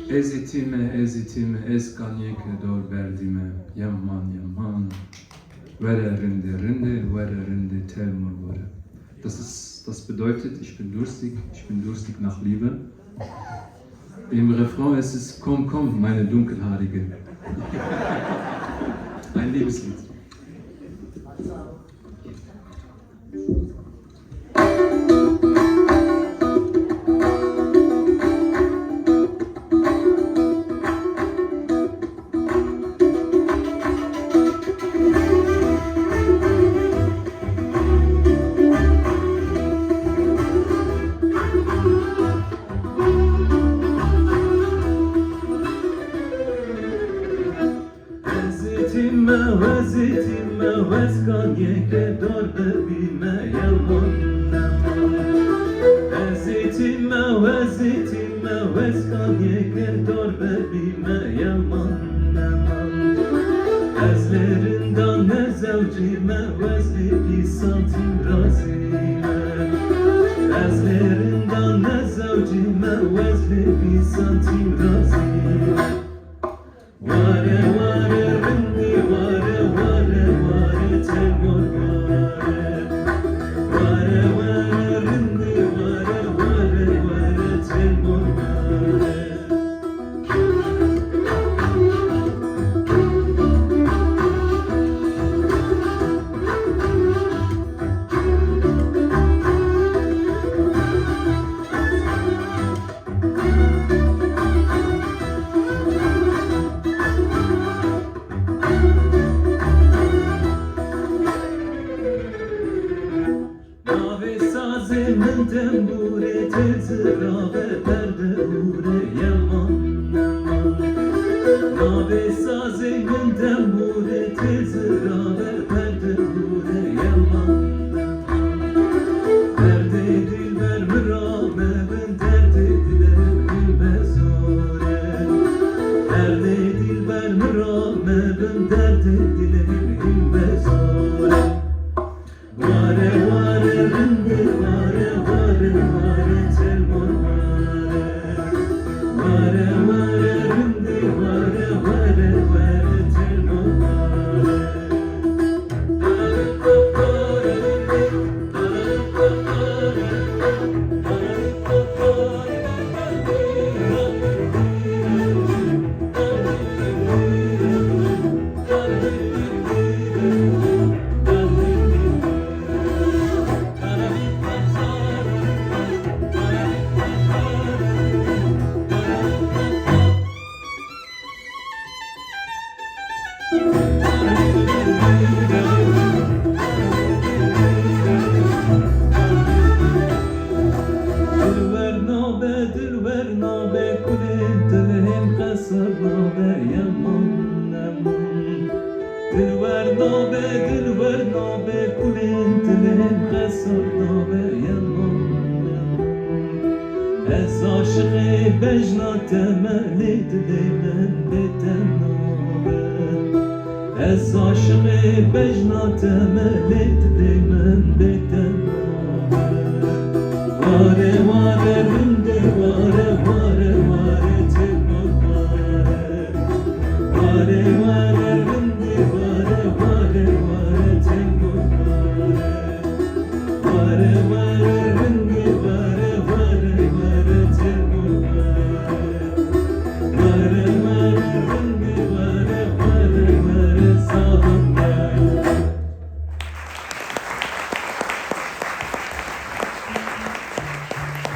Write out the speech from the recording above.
ezitime, ez kanyeke dor berdime, yaman, were rinde, telmur were. Das bedeutet, ich bin durstig nach Liebe. Im Refrain ist es, komm, meine Dunkelhaarige. Ein Liebeslied. Ezitime, vezkanyeke dor bebime, yaman. Ezitime, vezkanyeke dor bebime, yaman. Ezlerinden ne zevcime, vezli bir santim razime. Ezlerinden ne zevcime, vezli bir santim razime. Vare rindi, vare telmur vare. Vare rindi, vare telmur vare. Mendem bure tezra ve perde ure yaman. Nave saze mendem bure tezra ve perde ure yaman. Derde dilber mırame ben derde diler bilmez ore. Derde dilber mırame ben derde diler bilmez ore. Vare rindi, vare telmur vare. Vare rindi, vare telmur vare. Dilver nabe kulin dilhem kasar nabe yaman. Dilver nabe kulin dilhem kasar nabe yaman. Ez aşığı bejna temeli dilemen beten nabe. Ez aşığı bejna temeli dilemen beten